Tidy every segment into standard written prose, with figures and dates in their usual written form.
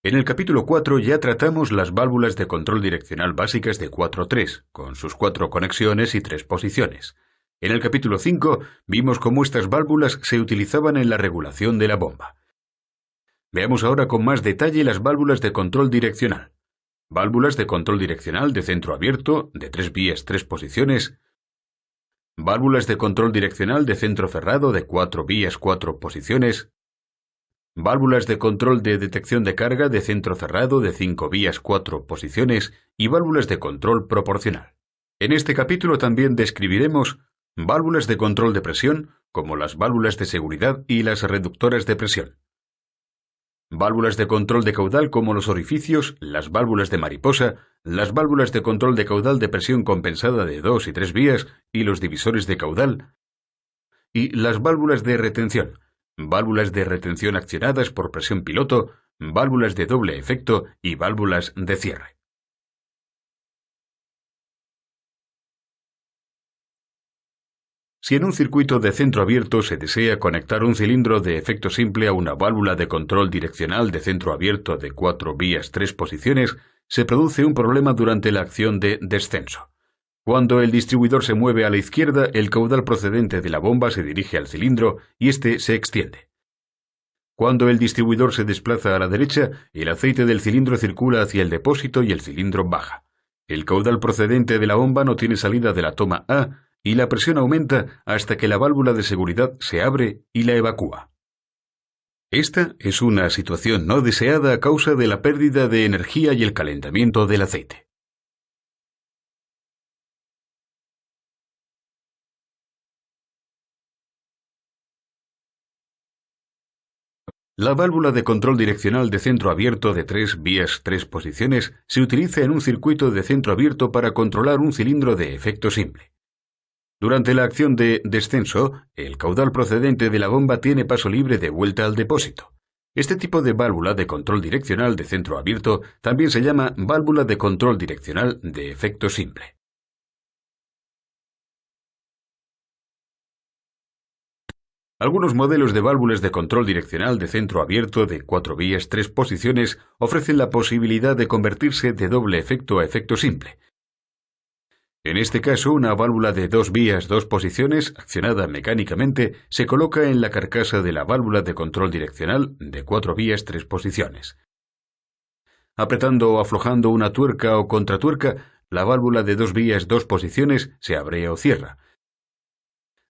En el capítulo 4 ya tratamos las válvulas de control direccional básicas de 4-3, con sus 4 conexiones y 3 posiciones. En el capítulo 5 vimos cómo estas válvulas se utilizaban en la regulación de la bomba. Veamos ahora con más detalle las válvulas de control direccional. Válvulas de control direccional de centro abierto, de 3 vías 3 posiciones. Válvulas de control direccional de centro cerrado de 4 vías 4 posiciones. Válvulas de control de detección de carga de centro cerrado de 5 vías 4 posiciones y válvulas de control proporcional. En este capítulo también describiremos válvulas de control de presión, como las válvulas de seguridad y las reductoras de presión. Válvulas de control de caudal como los orificios, las válvulas de mariposa, las válvulas de control de caudal de presión compensada de 2 y 3 vías y los divisores de caudal. Y las válvulas de retención, válvulas de retención accionadas por presión piloto, válvulas de doble efecto y válvulas de cierre. Si en un circuito de centro abierto se desea conectar un cilindro de efecto simple a una válvula de control direccional de centro abierto de 4 vías 3 posiciones, se produce un problema durante la acción de descenso. Cuando el distribuidor se mueve a la izquierda, el caudal procedente de la bomba se dirige al cilindro y éste se extiende. Cuando el distribuidor se desplaza a la derecha, el aceite del cilindro circula hacia el depósito y el cilindro baja. El caudal procedente de la bomba no tiene salida de la toma A, y la presión aumenta hasta que la válvula de seguridad se abre y la evacúa. Esta es una situación no deseada a causa de la pérdida de energía y el calentamiento del aceite. La válvula de control direccional de centro abierto de 3 vías 3 posiciones se utiliza en un circuito de centro abierto para controlar un cilindro de efecto simple. Durante la acción de descenso, el caudal procedente de la bomba tiene paso libre de vuelta al depósito. Este tipo de válvula de control direccional de centro abierto también se llama válvula de control direccional de efecto simple. Algunos modelos de válvulas de control direccional de centro abierto de 4 vías 3 posiciones ofrecen la posibilidad de convertirse de doble efecto a efecto simple. En este caso, una válvula de 2 vías 2 posiciones, accionada mecánicamente, se coloca en la carcasa de la válvula de control direccional de 4 vías 3 posiciones. Apretando o aflojando una tuerca o contratuerca, la válvula de 2 vías 2 posiciones se abre o cierra.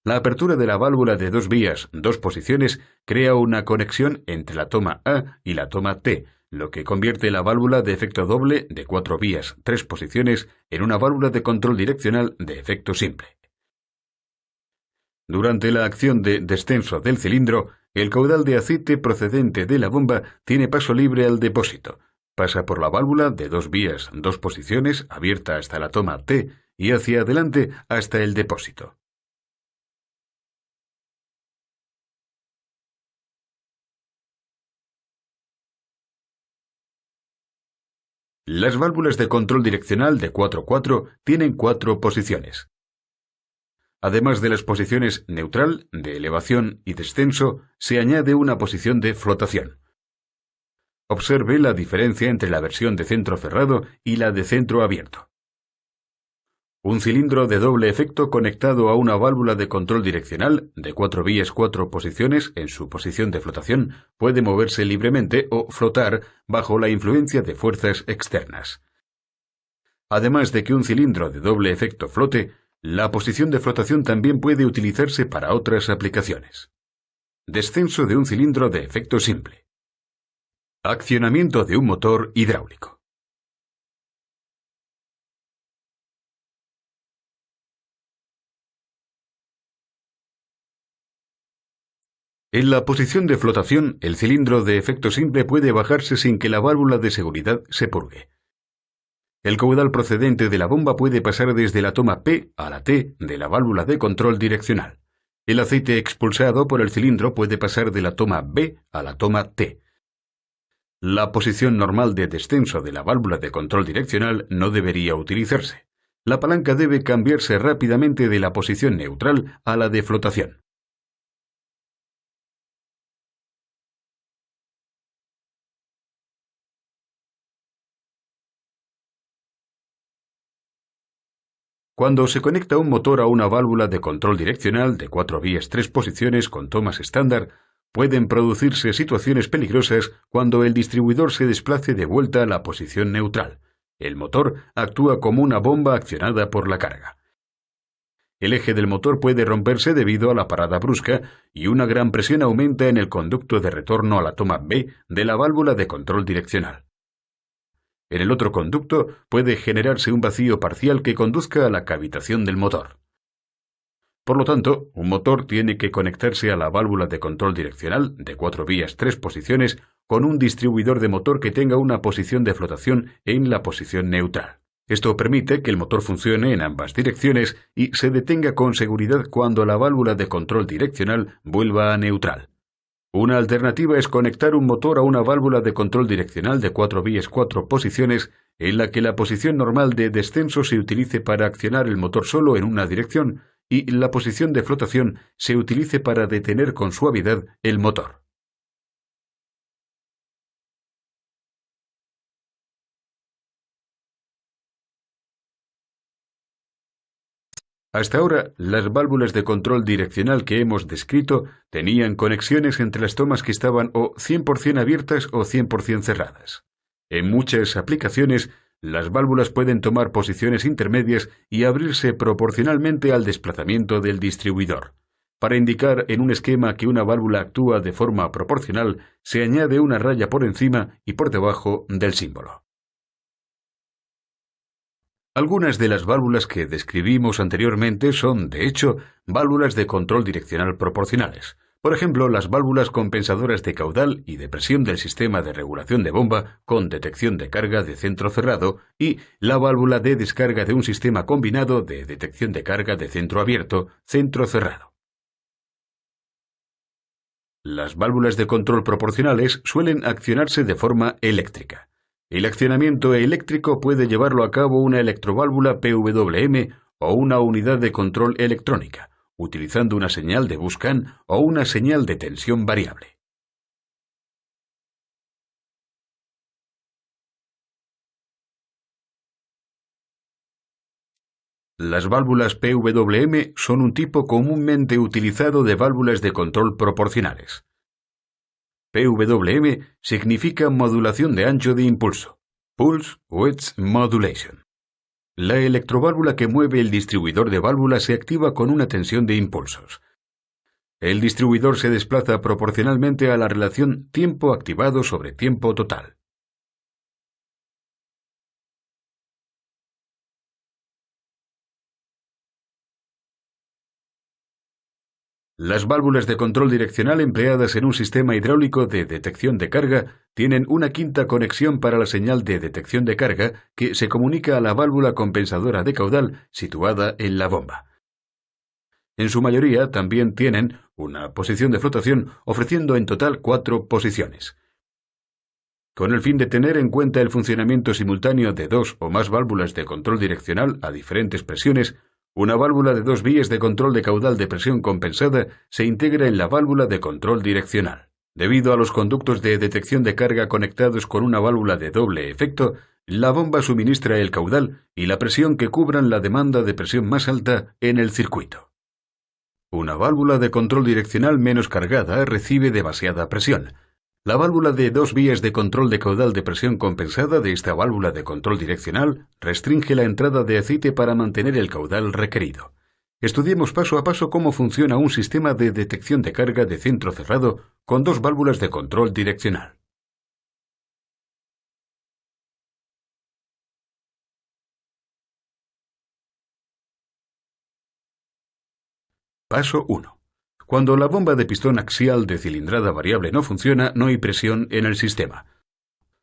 La apertura de la válvula de 2 vías 2 posiciones crea una conexión entre la toma A y la toma T, lo que convierte la válvula de efecto doble de 4 vías 3 posiciones en una válvula de control direccional de efecto simple. Durante la acción de descenso del cilindro, el caudal de aceite procedente de la bomba tiene paso libre al depósito. Pasa por la válvula de 2 vías 2 posiciones abierta hasta la toma T y hacia adelante hasta el depósito. Las válvulas de control direccional de 4-4 tienen 4 posiciones. Además de las posiciones neutral, de elevación y descenso, se añade una posición de flotación. Observe la diferencia entre la versión de centro cerrado y la de centro abierto. Un cilindro de doble efecto conectado a una válvula de control direccional de 4 vías 4 posiciones en su posición de flotación puede moverse libremente o flotar bajo la influencia de fuerzas externas. Además de que un cilindro de doble efecto flote, la posición de flotación también puede utilizarse para otras aplicaciones. Descenso de un cilindro de efecto simple. Accionamiento de un motor hidráulico. En la posición de flotación, el cilindro de efecto simple puede bajarse sin que la válvula de seguridad se purgue. El caudal procedente de la bomba puede pasar desde la toma P a la T de la válvula de control direccional. El aceite expulsado por el cilindro puede pasar de la toma B a la toma T. La posición normal de descenso de la válvula de control direccional no debería utilizarse. La palanca debe cambiarse rápidamente de la posición neutral a la de flotación. Cuando se conecta un motor a una válvula de control direccional de 4 vías 3 posiciones con tomas estándar, pueden producirse situaciones peligrosas cuando el distribuidor se desplace de vuelta a la posición neutral. El motor actúa como una bomba accionada por la carga. El eje del motor puede romperse debido a la parada brusca y una gran presión aumenta en el conducto de retorno a la toma B de la válvula de control direccional. En el otro conducto puede generarse un vacío parcial que conduzca a la cavitación del motor. Por lo tanto, un motor tiene que conectarse a la válvula de control direccional de 4 vías 3 posiciones con un distribuidor de motor que tenga una posición de flotación en la posición neutral. Esto permite que el motor funcione en ambas direcciones y se detenga con seguridad cuando la válvula de control direccional vuelva a neutral. Una alternativa es conectar un motor a una válvula de control direccional de 4 vías 4 posiciones en la que la posición normal de descenso se utilice para accionar el motor solo en una dirección y la posición de flotación se utilice para detener con suavidad el motor. Hasta ahora, las válvulas de control direccional que hemos descrito tenían conexiones entre las tomas que estaban o 100% abiertas o 100% cerradas. En muchas aplicaciones, las válvulas pueden tomar posiciones intermedias y abrirse proporcionalmente al desplazamiento del distribuidor. Para indicar en un esquema que una válvula actúa de forma proporcional, se añade una raya por encima y por debajo del símbolo. Algunas de las válvulas que describimos anteriormente son, de hecho, válvulas de control direccional proporcionales. Por ejemplo, las válvulas compensadoras de caudal y de presión del sistema de regulación de bomba con detección de carga de centro cerrado y la válvula de descarga de un sistema combinado de detección de carga de centro abierto, centro cerrado. Las válvulas de control proporcionales suelen accionarse de forma eléctrica. El accionamiento eléctrico puede llevarlo a cabo una electroválvula PWM o una unidad de control electrónica, utilizando una señal de bus-can o una señal de tensión variable. Las válvulas PWM son un tipo comúnmente utilizado de válvulas de control proporcionales. PWM significa modulación de ancho de impulso, Pulse Width Modulation. La electroválvula que mueve el distribuidor de válvulas se activa con una tensión de impulsos. El distribuidor se desplaza proporcionalmente a la relación tiempo activado sobre tiempo total. Las válvulas de control direccional empleadas en un sistema hidráulico de detección de carga tienen una quinta conexión para la señal de detección de carga que se comunica a la válvula compensadora de caudal situada en la bomba. En su mayoría también tienen una posición de flotación, ofreciendo en total 4 posiciones. Con el fin de tener en cuenta el funcionamiento simultáneo de 2 o más válvulas de control direccional a diferentes presiones, una válvula de 2 vías de control de caudal de presión compensada se integra en la válvula de control direccional. Debido a los conductos de detección de carga conectados con una válvula de doble efecto, la bomba suministra el caudal y la presión que cubran la demanda de presión más alta en el circuito. Una válvula de control direccional menos cargada recibe demasiada presión. La válvula de 2 vías de control de caudal de presión compensada de esta válvula de control direccional restringe la entrada de aceite para mantener el caudal requerido. Estudiemos paso a paso cómo funciona un sistema de detección de carga de centro cerrado con 2 válvulas de control direccional. Paso 1. Cuando la bomba de pistón axial de cilindrada variable no funciona, no hay presión en el sistema.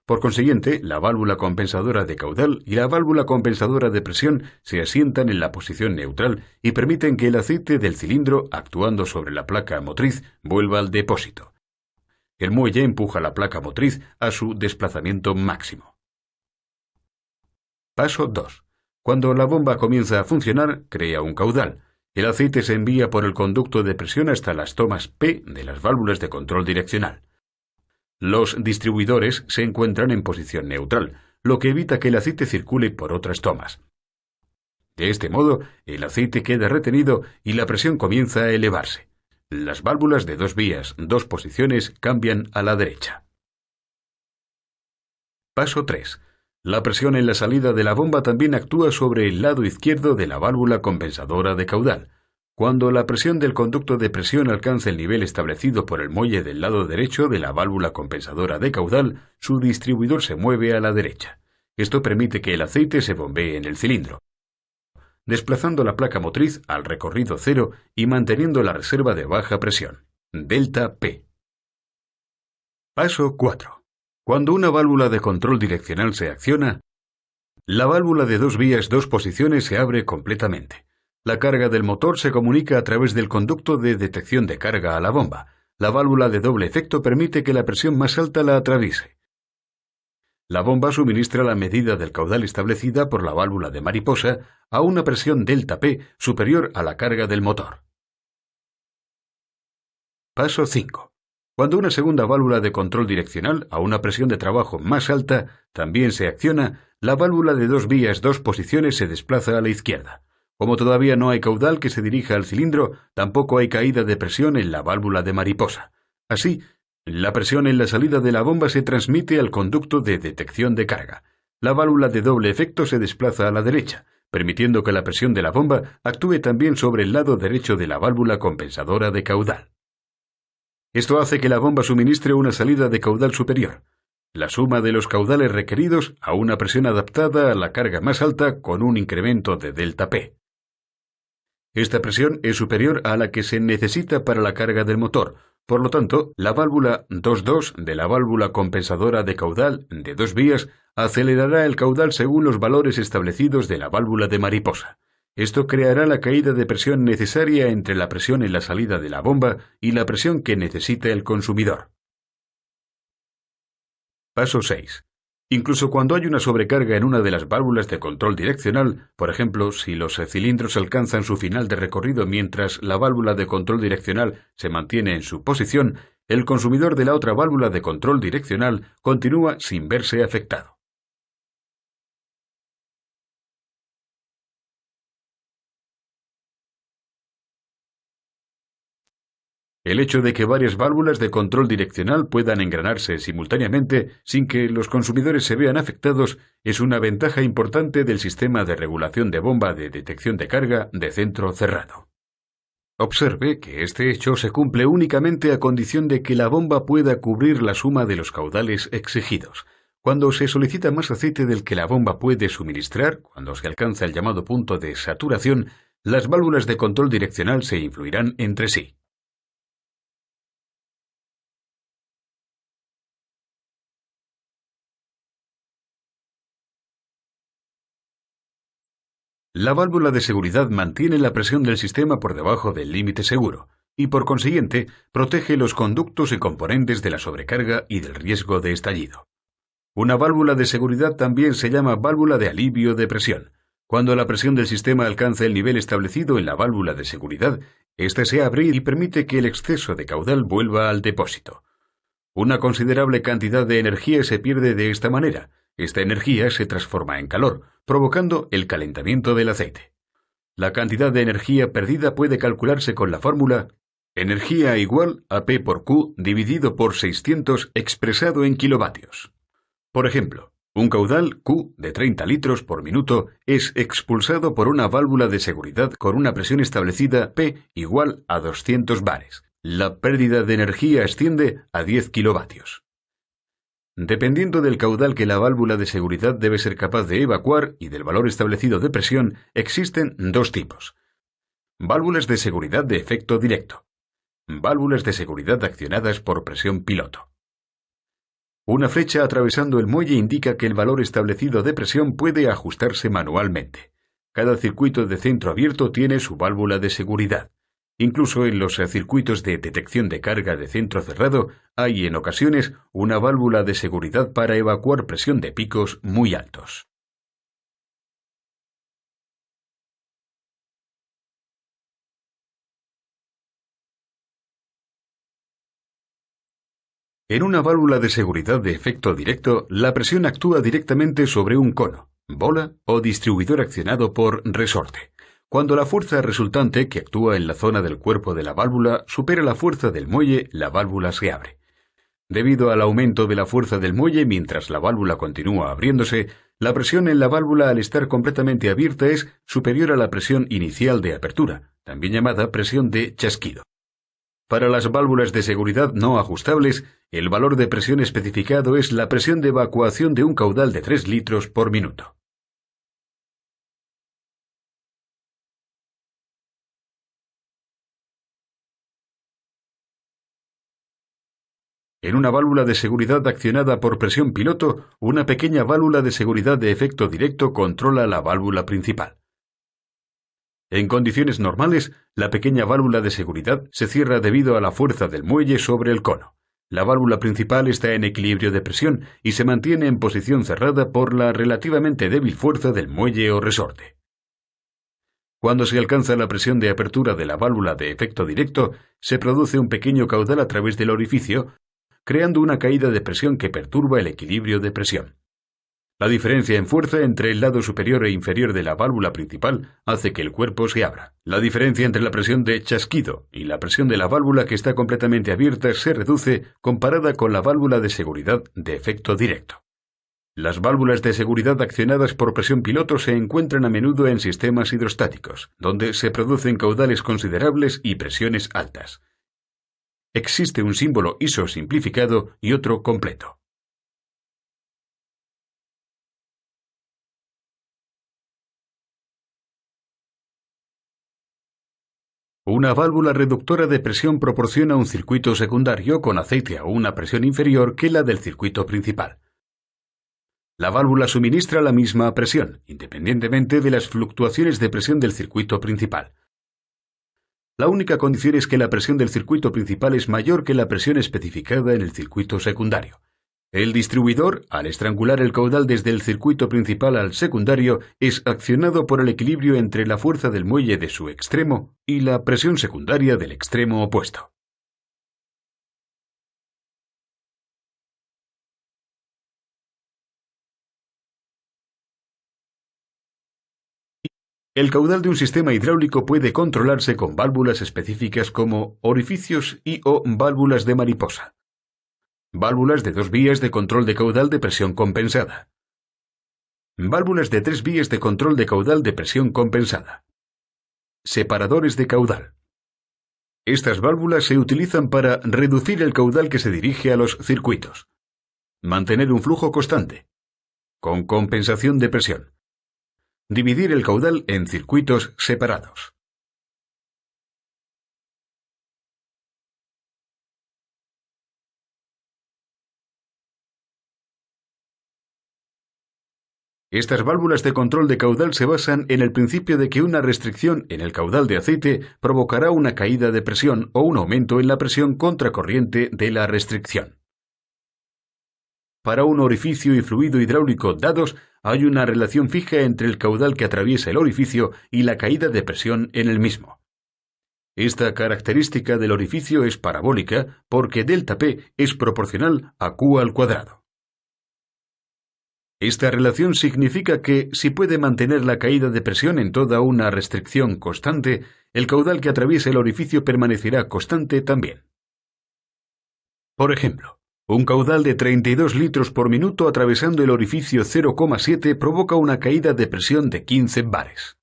Por consiguiente, la válvula compensadora de caudal y la válvula compensadora de presión se asientan en la posición neutral y permiten que el aceite del cilindro, actuando sobre la placa motriz, vuelva al depósito. El muelle empuja la placa motriz a su desplazamiento máximo. Paso 2. Cuando la bomba comienza a funcionar, crea un caudal. El aceite se envía por el conducto de presión hasta las tomas P de las válvulas de control direccional. Los distribuidores se encuentran en posición neutral, lo que evita que el aceite circule por otras tomas. De este modo, el aceite queda retenido y la presión comienza a elevarse. Las válvulas de 2 vías, 2 posiciones cambian a la derecha. Paso 3. La presión en la salida de la bomba también actúa sobre el lado izquierdo de la válvula compensadora de caudal. Cuando la presión del conducto de presión alcanza el nivel establecido por el muelle del lado derecho de la válvula compensadora de caudal, su distribuidor se mueve a la derecha. Esto permite que el aceite se bombee en el cilindro, desplazando la placa motriz al recorrido cero y manteniendo la reserva de baja presión, delta P. Paso 4. Cuando una válvula de control direccional se acciona, la válvula de 2 vías, 2 posiciones se abre completamente. La carga del motor se comunica a través del conducto de detección de carga a la bomba. La válvula de doble efecto permite que la presión más alta la atraviese. La bomba suministra la medida del caudal establecida por la válvula de mariposa a una presión delta P superior a la carga del motor. Paso 5. Cuando una segunda válvula de control direccional a una presión de trabajo más alta también se acciona, la válvula de 2 vías, 2 posiciones se desplaza a la izquierda. Como todavía no hay caudal que se dirija al cilindro, tampoco hay caída de presión en la válvula de mariposa. Así, la presión en la salida de la bomba se transmite al conducto de detección de carga. La válvula de doble efecto se desplaza a la derecha, permitiendo que la presión de la bomba actúe también sobre el lado derecho de la válvula compensadora de caudal. Esto hace que la bomba suministre una salida de caudal superior, la suma de los caudales requeridos a una presión adaptada a la carga más alta con un incremento de delta P. Esta presión es superior a la que se necesita para la carga del motor, por lo tanto, la válvula 2.2 de la válvula compensadora de caudal de 2 vías acelerará el caudal según los valores establecidos de la válvula de mariposa. Esto creará la caída de presión necesaria entre la presión en la salida de la bomba y la presión que necesita el consumidor. Paso 6. Incluso cuando hay una sobrecarga en una de las válvulas de control direccional, por ejemplo, si los cilindros alcanzan su final de recorrido mientras la válvula de control direccional se mantiene en su posición, el consumidor de la otra válvula de control direccional continúa sin verse afectado. El hecho de que varias válvulas de control direccional puedan engranarse simultáneamente sin que los consumidores se vean afectados es una ventaja importante del sistema de regulación de bomba de detección de carga de centro cerrado. Observe que este hecho se cumple únicamente a condición de que la bomba pueda cubrir la suma de los caudales exigidos. Cuando se solicita más aceite del que la bomba puede suministrar, cuando se alcanza el llamado punto de saturación, las válvulas de control direccional se influirán entre sí. La válvula de seguridad mantiene la presión del sistema por debajo del límite seguro y, por consiguiente, protege los conductos y componentes de la sobrecarga y del riesgo de estallido. Una válvula de seguridad también se llama válvula de alivio de presión. Cuando la presión del sistema alcanza el nivel establecido en la válvula de seguridad, ésta se abre y permite que el exceso de caudal vuelva al depósito. Una considerable cantidad de energía se pierde de esta manera. Esta energía se transforma en calor, provocando el calentamiento del aceite. La cantidad de energía perdida puede calcularse con la fórmula energía igual a P por Q dividido por 600 expresado en kilovatios. Por ejemplo, un caudal Q de 30 litros por minuto es expulsado por una válvula de seguridad con una presión establecida P igual a 200 bares. La pérdida de energía asciende a 10 kilovatios. Dependiendo del caudal que la válvula de seguridad debe ser capaz de evacuar y del valor establecido de presión, existen 2 tipos. Válvulas de seguridad de efecto directo. Válvulas de seguridad accionadas por presión piloto. Una flecha atravesando el muelle indica que el valor establecido de presión puede ajustarse manualmente. Cada circuito de centro abierto tiene su válvula de seguridad. Incluso en los circuitos de detección de carga de centro cerrado hay en ocasiones una válvula de seguridad para evacuar presión de picos muy altos. En una válvula de seguridad de efecto directo, la presión actúa directamente sobre un cono. bola o distribuidor accionado por resorte. Cuando la fuerza resultante que actúa en la zona del cuerpo de la válvula supera la fuerza del muelle, la válvula se abre. Debido al aumento de la fuerza del muelle mientras la válvula continúa abriéndose, la presión en la válvula al estar completamente abierta es superior a la presión inicial de apertura, también llamada presión de chasquido. Para las válvulas de seguridad no ajustables, el valor de presión especificado es la presión de evacuación de un caudal de 3 litros por minuto. En una válvula de seguridad accionada por presión piloto, una pequeña válvula de seguridad de efecto directo controla la válvula principal. En condiciones normales, la pequeña válvula de seguridad se cierra debido a la fuerza del muelle sobre el cono. La válvula principal está en equilibrio de presión y se mantiene en posición cerrada por la relativamente débil fuerza del muelle o resorte. Cuando se alcanza la presión de apertura de la válvula de efecto directo, se produce un pequeño caudal a través del orificio, creando una caída de presión que perturba el equilibrio de presión. La diferencia en fuerza entre el lado superior e inferior de la válvula principal hace que el cuerpo se abra. La diferencia entre la presión de chasquido y la presión de la válvula que está completamente abierta se reduce comparada con la válvula de seguridad de efecto directo. Las válvulas de seguridad accionadas por presión piloto se encuentran a menudo en sistemas hidrostáticos, donde se producen caudales considerables y presiones altas. Existe un símbolo ISO simplificado y otro completo. Una válvula reductora de presión proporciona un circuito secundario con aceite a una presión inferior que la del circuito principal. La válvula suministra la misma presión, independientemente de las fluctuaciones de presión del circuito principal. La única condición es que la presión del circuito principal es mayor que la presión especificada en el circuito secundario. El distribuidor, al estrangular el caudal desde el circuito principal al secundario, es accionado por el equilibrio entre la fuerza del muelle de su extremo y la presión secundaria del extremo opuesto. El caudal de un sistema hidráulico puede controlarse con válvulas específicas como orificios y o válvulas de mariposa. Válvulas de 2 vías de control de caudal de presión compensada. Válvulas de 3 vías de control de caudal de presión compensada. Separadores de caudal. Estas válvulas se utilizan para reducir el caudal que se dirige a los circuitos. Mantener un flujo constante. Con compensación de presión. Dividir el caudal en circuitos separados. Estas válvulas de control de caudal se basan en el principio de que una restricción en el caudal de aceite provocará una caída de presión o un aumento en la presión contracorriente de la restricción. Para un orificio y fluido hidráulico dados, hay una relación fija entre el caudal que atraviesa el orificio y la caída de presión en el mismo. Esta característica del orificio es parabólica porque ΔP es proporcional a Q al cuadrado. Esta relación significa que, si puede mantener la caída de presión en toda una restricción constante, el caudal que atraviesa el orificio permanecerá constante también. Por ejemplo, un caudal de 32 litros por minuto atravesando el orificio 0,7 provoca una caída de presión de 15 bares.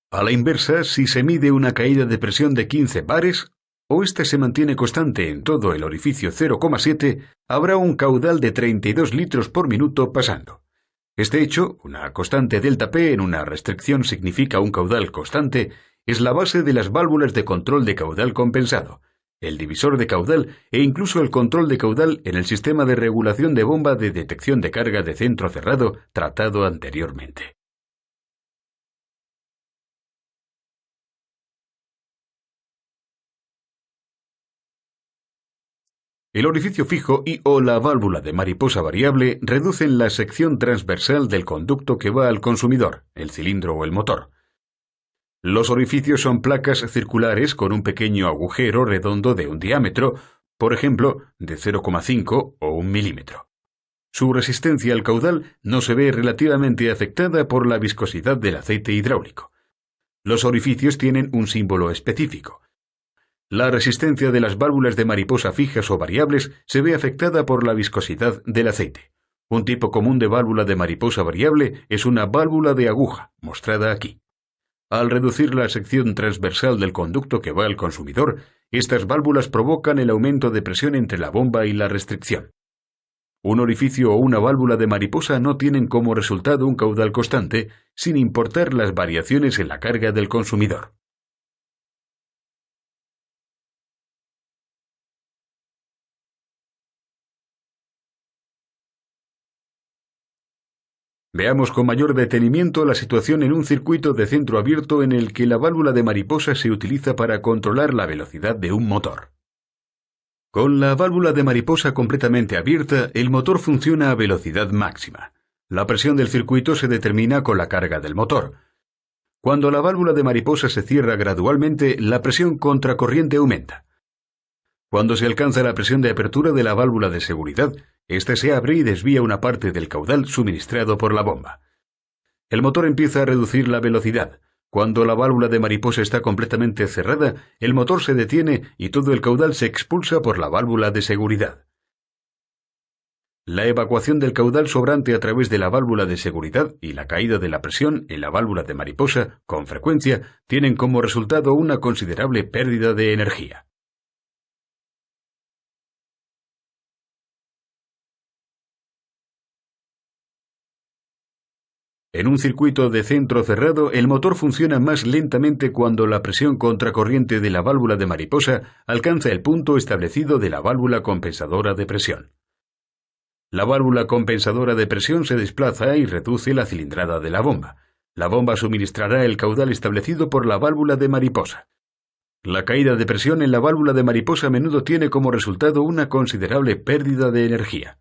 A la inversa, si se mide una caída de presión de 15 bares, o ésta se mantiene constante en todo el orificio 0,7, habrá un caudal de 32 litros por minuto pasando. Este hecho, una constante ΔP en una restricción significa un caudal constante, es la base de las válvulas de control de caudal compensado, el divisor de caudal e incluso el control de caudal en el sistema de regulación de bomba de detección de carga de centro cerrado tratado anteriormente. El orificio fijo y o la válvula de mariposa variable reducen la sección transversal del conducto que va al consumidor, el cilindro o el motor. Los orificios son placas circulares con un pequeño agujero redondo de un diámetro, por ejemplo, de 0,5 o 1 milímetro. Su resistencia al caudal no se ve relativamente afectada por la viscosidad del aceite hidráulico. Los orificios tienen un símbolo específico. La resistencia de las válvulas de mariposa fijas o variables se ve afectada por la viscosidad del aceite. Un tipo común de válvula de mariposa variable es una válvula de aguja, mostrada aquí. Al reducir la sección transversal del conducto que va al consumidor, estas válvulas provocan el aumento de presión entre la bomba y la restricción. Un orificio o una válvula de mariposa no tienen como resultado un caudal constante, sin importar las variaciones en la carga del consumidor. Veamos con mayor detenimiento la situación en un circuito de centro abierto en el que la válvula de mariposa se utiliza para controlar la velocidad de un motor. Con la válvula de mariposa completamente abierta, el motor funciona a velocidad máxima. La presión del circuito se determina con la carga del motor. Cuando la válvula de mariposa se cierra gradualmente, la presión contracorriente aumenta. Cuando se alcanza la presión de apertura de la válvula de seguridad, ésta se abre y desvía una parte del caudal suministrado por la bomba. El motor empieza a reducir la velocidad. Cuando la válvula de mariposa está completamente cerrada, el motor se detiene y todo el caudal se expulsa por la válvula de seguridad. La evacuación del caudal sobrante a través de la válvula de seguridad y la caída de la presión en la válvula de mariposa, con frecuencia, tienen como resultado una considerable pérdida de energía. En un circuito de centro cerrado, el motor funciona más lentamente cuando la presión contracorriente de la válvula de mariposa alcanza el punto establecido de la válvula compensadora de presión. La válvula compensadora de presión se desplaza y reduce la cilindrada de la bomba. La bomba suministrará el caudal establecido por la válvula de mariposa. La caída de presión en la válvula de mariposa a menudo tiene como resultado una considerable pérdida de energía.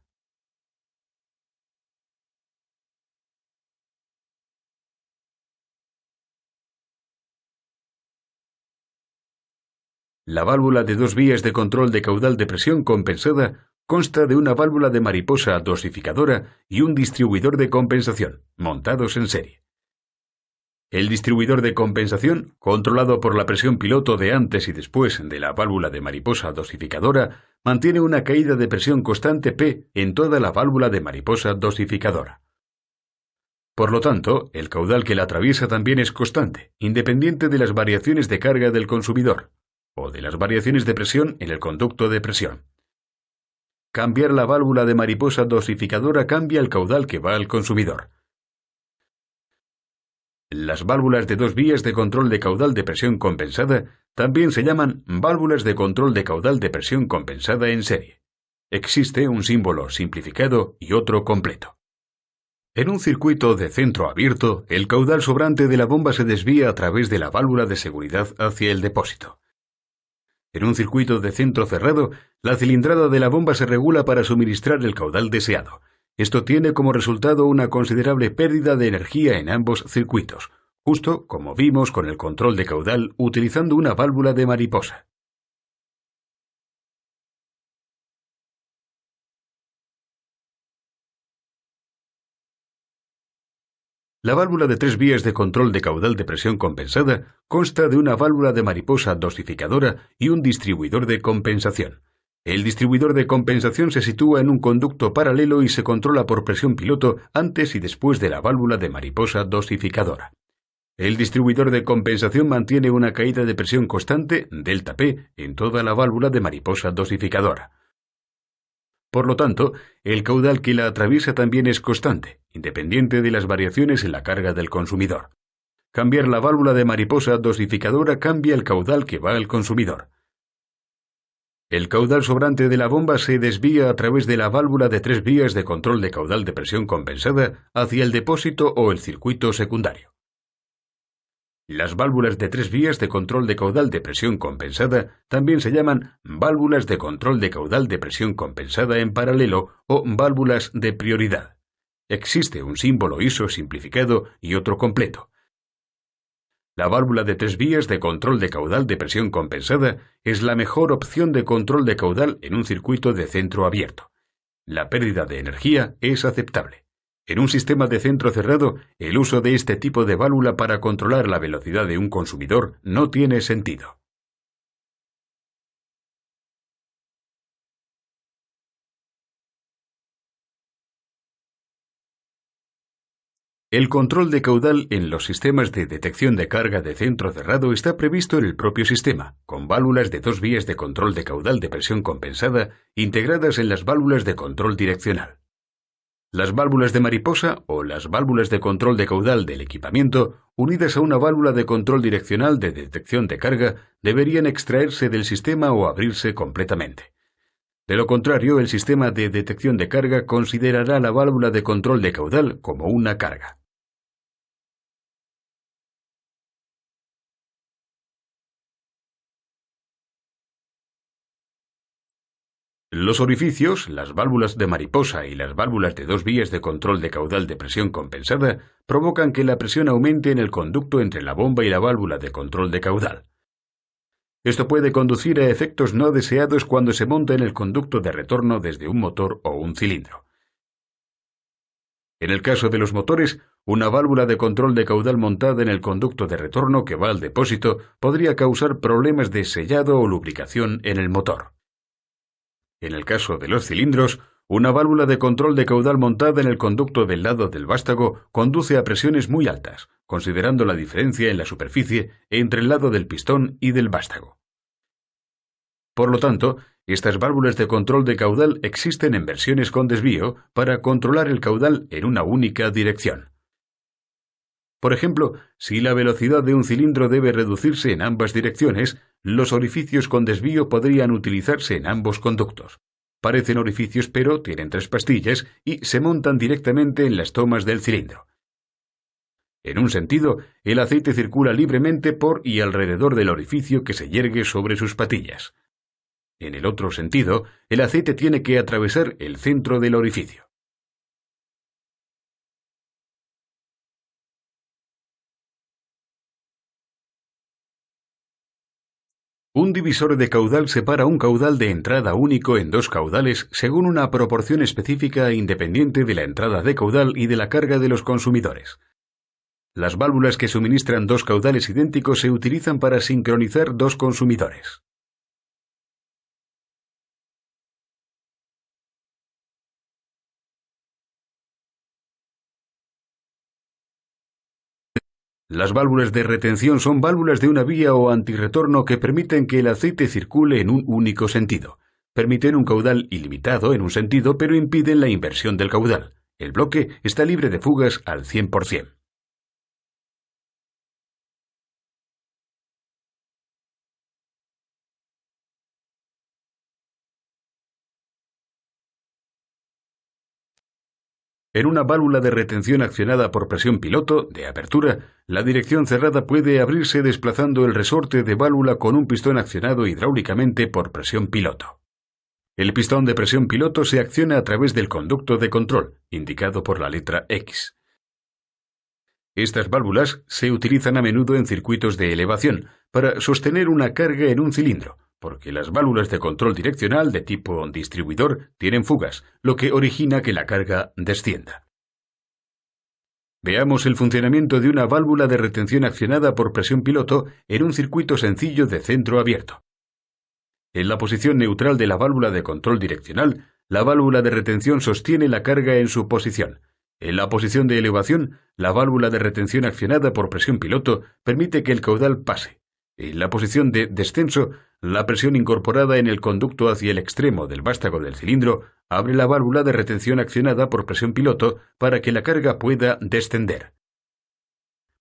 La válvula de dos vías de control de caudal de presión compensada consta de una válvula de mariposa dosificadora y un distribuidor de compensación, montados en serie. El distribuidor de compensación, controlado por la presión piloto de antes y después de la válvula de mariposa dosificadora, mantiene una caída de presión constante P en toda la válvula de mariposa dosificadora. Por lo tanto, el caudal que la atraviesa también es constante, independiente de las variaciones de carga del consumidor, o de las variaciones de presión en el conducto de presión. Cambiar la válvula de mariposa dosificadora cambia el caudal que va al consumidor. Las válvulas de dos vías de control de caudal de presión compensada también se llaman válvulas de control de caudal de presión compensada en serie. Existe un símbolo simplificado y otro completo. En un circuito de centro abierto, el caudal sobrante de la bomba se desvía a través de la válvula de seguridad hacia el depósito. En un circuito de centro cerrado, la cilindrada de la bomba se regula para suministrar el caudal deseado. Esto tiene como resultado una considerable pérdida de energía en ambos circuitos, justo como vimos con el control de caudal utilizando una válvula de mariposa. La válvula de tres vías de control de caudal de presión compensada consta de una válvula de mariposa dosificadora y un distribuidor de compensación. El distribuidor de compensación se sitúa en un conducto paralelo y se controla por presión piloto antes y después de la válvula de mariposa dosificadora. El distribuidor de compensación mantiene una caída de presión constante, delta P, en toda la válvula de mariposa dosificadora. Por lo tanto, el caudal que la atraviesa también es constante, independiente de las variaciones en la carga del consumidor. Cambiar la válvula de mariposa dosificadora cambia el caudal que va al consumidor. El caudal sobrante de la bomba se desvía a través de la válvula de tres vías de control de caudal de presión compensada hacia el depósito o el circuito secundario. Las válvulas de tres vías de control de caudal de presión compensada también se llaman válvulas de control de caudal de presión compensada en paralelo o válvulas de prioridad. Existe un símbolo ISO simplificado y otro completo. La válvula de tres vías de control de caudal de presión compensada es la mejor opción de control de caudal en un circuito de centro abierto. La pérdida de energía es aceptable. En un sistema de centro cerrado, el uso de este tipo de válvula para controlar la velocidad de un consumidor no tiene sentido. El control de caudal en los sistemas de detección de carga de centro cerrado está previsto en el propio sistema, con válvulas de dos vías de control de caudal de presión compensada integradas en las válvulas de control direccional. Las válvulas de mariposa o las válvulas de control de caudal del equipamiento, unidas a una válvula de control direccional de detección de carga, deberían extraerse del sistema o abrirse completamente. De lo contrario, el sistema de detección de carga considerará la válvula de control de caudal como una carga. Los orificios, las válvulas de mariposa y las válvulas de dos vías de control de caudal de presión compensada provocan que la presión aumente en el conducto entre la bomba y la válvula de control de caudal. Esto puede conducir a efectos no deseados cuando se monta en el conducto de retorno desde un motor o un cilindro. En el caso de los motores, una válvula de control de caudal montada en el conducto de retorno que va al depósito podría causar problemas de sellado o lubricación en el motor. En el caso de los cilindros, una válvula de control de caudal montada en el conducto del lado del vástago conduce a presiones muy altas, considerando la diferencia en la superficie entre el lado del pistón y del vástago. Por lo tanto, estas válvulas de control de caudal existen en versiones con desvío para controlar el caudal en una única dirección. Por ejemplo, si la velocidad de un cilindro debe reducirse en ambas direcciones, los orificios con desvío podrían utilizarse en ambos conductos. Parecen orificios pero tienen tres pastillas y se montan directamente en las tomas del cilindro. En un sentido, el aceite circula libremente por y alrededor del orificio que se yergue sobre sus patillas. En el otro sentido, el aceite tiene que atravesar el centro del orificio. Un divisor de caudal separa un caudal de entrada único en dos caudales según una proporción específica e independiente de la entrada de caudal y de la carga de los consumidores. Las válvulas que suministran dos caudales idénticos se utilizan para sincronizar dos consumidores. Las válvulas de retención son válvulas de una vía o antirretorno que permiten que el aceite circule en un único sentido. Permiten un caudal ilimitado en un sentido, pero impiden la inversión del caudal. El bloque está libre de fugas al 100%. En una válvula de retención accionada por presión piloto, de apertura, la dirección cerrada puede abrirse desplazando el resorte de válvula con un pistón accionado hidráulicamente por presión piloto. El pistón de presión piloto se acciona a través del conducto de control, indicado por la letra X. Estas válvulas se utilizan a menudo en circuitos de elevación para sostener una carga en un cilindro, porque las válvulas de control direccional de tipo distribuidor tienen fugas, lo que origina que la carga descienda. Veamos el funcionamiento de una válvula de retención accionada por presión piloto en un circuito sencillo de centro abierto. En la posición neutral de la válvula de control direccional, la válvula de retención sostiene la carga en su posición. En la posición de elevación, la válvula de retención accionada por presión piloto permite que el caudal pase. En la posición de descenso, la presión incorporada en el conducto hacia el extremo del vástago del cilindro abre la válvula de retención accionada por presión piloto para que la carga pueda descender.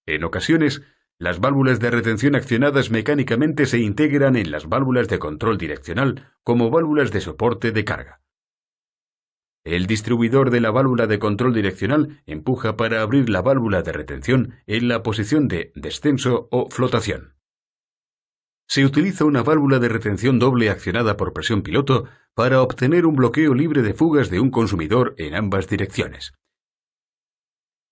En ocasiones, las válvulas de retención accionadas mecánicamente se integran en las válvulas de control direccional como válvulas de soporte de carga. El distribuidor de la válvula de control direccional empuja para abrir la válvula de retención en la posición de descenso o flotación. Se utiliza una válvula de retención doble accionada por presión piloto para obtener un bloqueo libre de fugas de un consumidor en ambas direcciones.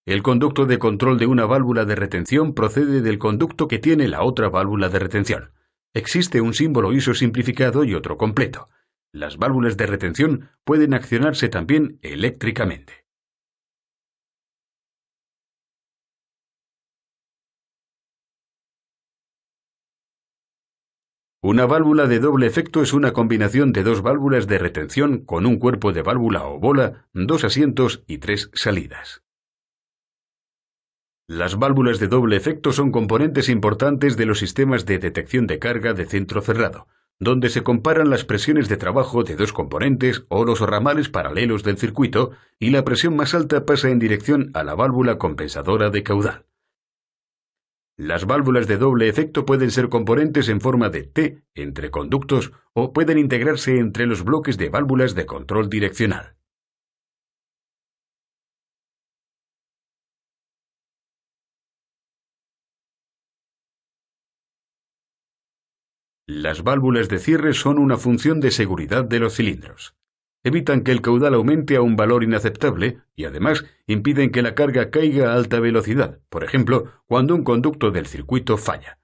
El conducto de control de una válvula de retención procede del conducto que tiene la otra válvula de retención. Existe un símbolo ISO simplificado y otro completo. Las válvulas de retención pueden accionarse también eléctricamente. Una válvula de doble efecto es una combinación de dos válvulas de retención con un cuerpo de válvula o bola, dos asientos y tres salidas. Las válvulas de doble efecto son componentes importantes de los sistemas de detección de carga de centro cerrado, donde se comparan las presiones de trabajo de dos componentes o los ramales paralelos del circuito y la presión más alta pasa en dirección a la válvula compensadora de caudal. Las válvulas de doble efecto pueden ser componentes en forma de T entre conductos o pueden integrarse entre los bloques de válvulas de control direccional. Las válvulas de cierre son una función de seguridad de los cilindros. Evitan que el caudal aumente a un valor inaceptable y además impiden que la carga caiga a alta velocidad, por ejemplo, cuando un conducto del circuito falla.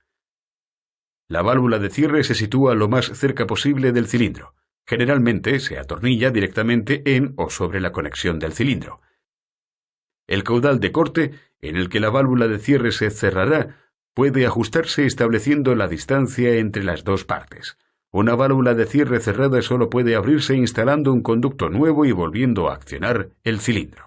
La válvula de cierre se sitúa lo más cerca posible del cilindro. Generalmente se atornilla directamente en o sobre la conexión del cilindro. El caudal de corte, en el que la válvula de cierre se cerrará, puede ajustarse estableciendo la distancia entre las dos partes. Una válvula de cierre cerrada solo puede abrirse instalando un conducto nuevo y volviendo a accionar el cilindro.